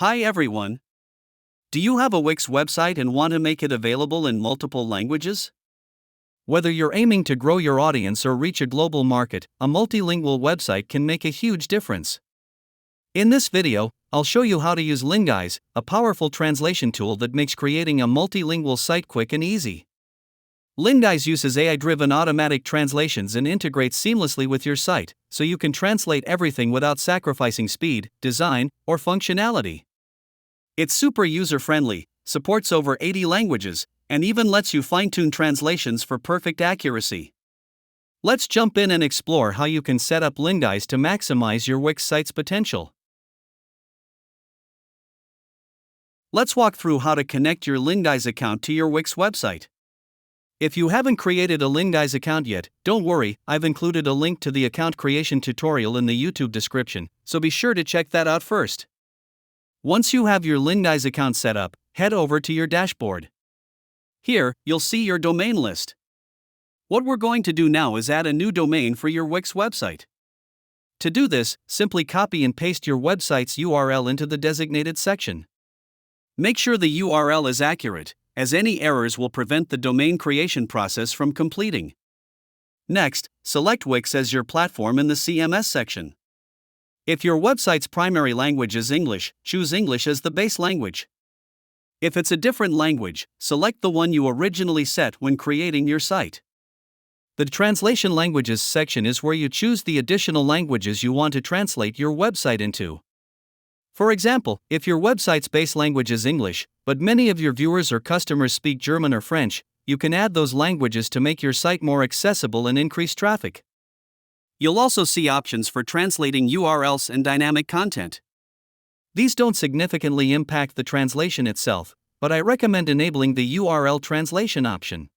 Hi everyone. Do you have a Wix website and want to make it available in multiple languages? Whether you're aiming to grow your audience or reach a global market, a multilingual website can make a huge difference. In this video, I'll show you how to use Linguise, a powerful translation tool that makes creating a multilingual site quick and easy. Linguise uses AI-driven automatic translations and integrates seamlessly with your site, so you can translate everything without sacrificing speed, design, or functionality. It's super user-friendly, supports over 80 languages, and even lets you fine-tune translations for perfect accuracy. Let's jump in and explore how you can set up Linguise to maximize your Wix site's potential. Let's walk through how to connect your Linguise account to your Wix website. If you haven't created a Linguise account yet, don't worry, I've included a link to the account creation tutorial in the YouTube description, so be sure to check that out first. Once you have your Linguise account set up, head over to your dashboard. Here, you'll see your domain list. What we're going to do now is add a new domain for your Wix website. To do this, simply copy and paste your website's URL into the designated section. Make sure the URL is accurate, as any errors will prevent the domain creation process from completing. Next, select Wix as your platform in the CMS section. If your website's primary language is English, choose English as the base language. If it's a different language, select the one you originally set when creating your site. The Translation Languages section is where you choose the additional languages you want to translate your website into. For example, if your website's base language is English, but many of your viewers or customers speak German or French, you can add those languages to make your site more accessible and increase traffic. You'll also see options for translating URLs and dynamic content. These don't significantly impact the translation itself, but I recommend enabling the URL translation option.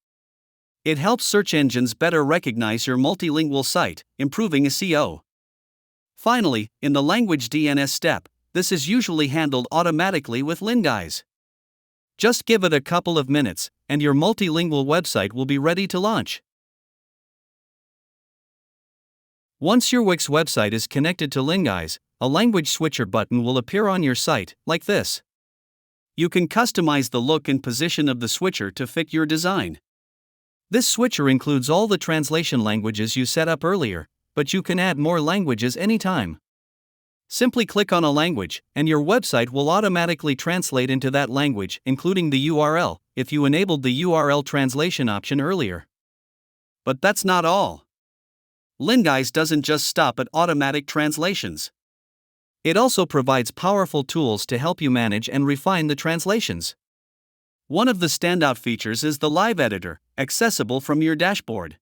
It helps search engines better recognize your multilingual site, improving SEO. Finally, in the language DNS step, this is usually handled automatically with Linguise. Just give it a couple of minutes, and your multilingual website will be ready to launch. Once your Wix website is connected to Linguise, a language switcher button will appear on your site, like this. You can customize the look and position of the switcher to fit your design. This switcher includes all the translation languages you set up earlier, but you can add more languages anytime. Simply click on a language, and your website will automatically translate into that language, including the URL, if you enabled the URL translation option earlier. But that's not all. Linguise doesn't just stop at automatic translations. It also provides powerful tools to help you manage and refine the translations. One of the standout features is the Live Editor, accessible from your dashboard.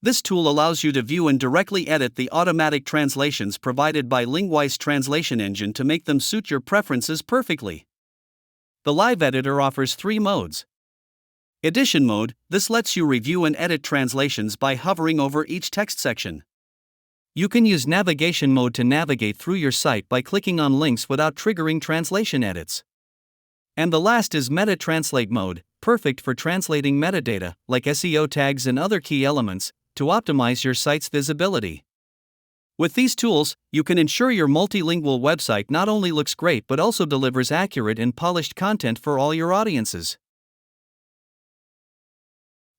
This tool allows you to view and directly edit the automatic translations provided by Linguise translation engine to make them suit your preferences perfectly. The Live Editor offers 3 modes. Edition mode, this lets you review and edit translations by hovering over each text section. You can use navigation mode to navigate through your site by clicking on links without triggering translation edits. And the last is Meta Translate mode, perfect for translating metadata, like SEO tags and other key elements, to optimize your site's visibility. With these tools, you can ensure your multilingual website not only looks great but also delivers accurate and polished content for all your audiences.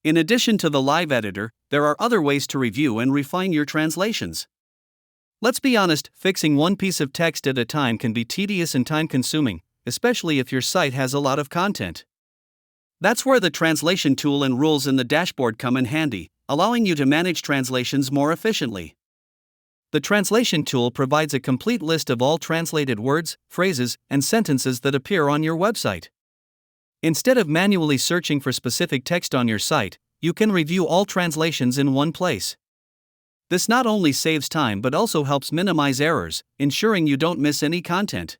In addition to the Live Editor, there are other ways to review and refine your translations. Let's be honest, fixing one piece of text at a time can be tedious and time-consuming, especially if your site has a lot of content. That's where the translation tool and rules in the dashboard come in handy, allowing you to manage translations more efficiently. The translation tool provides a complete list of all translated words, phrases, and sentences that appear on your website. Instead of manually searching for specific text on your site, you can review all translations in one place. This not only saves time but also helps minimize errors, ensuring you don't miss any content.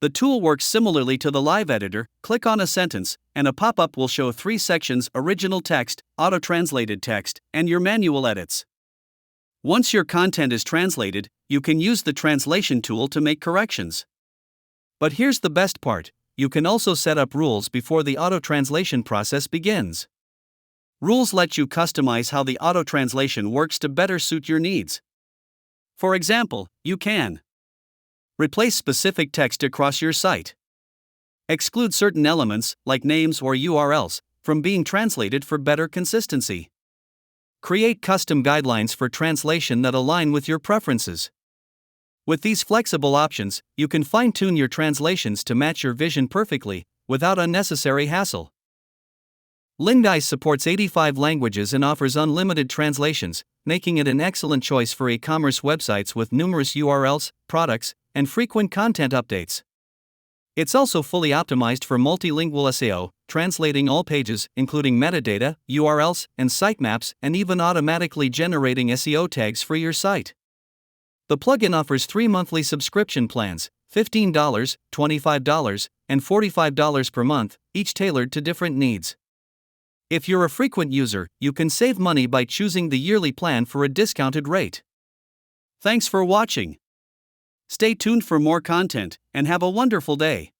The tool works similarly to the Live Editor. Click on a sentence, and a pop-up will show 3 sections: original text, auto-translated text, and your manual edits. Once your content is translated, you can use the translation tool to make corrections. But here's the best part. You can also set up rules before the auto-translation process begins. Rules let you customize how the auto-translation works to better suit your needs. For example, you can Replace specific text across your site. Exclude certain elements, like names or URLs, from being translated for better consistency. Create custom guidelines for translation that align with your preferences. With these flexible options, you can fine-tune your translations to match your vision perfectly, without unnecessary hassle. Linguise supports 85 languages and offers unlimited translations, making it an excellent choice for e-commerce websites with numerous URLs, products, and frequent content updates. It's also fully optimized for multilingual SEO, translating all pages, including metadata, URLs, and sitemaps, and even automatically generating SEO tags for your site. The plugin offers 3 monthly subscription plans, $15, $25, and $45 per month, each tailored to different needs. If you're a frequent user, you can save money by choosing the yearly plan for a discounted rate. Thanks for watching. Stay tuned for more content, and have a wonderful day.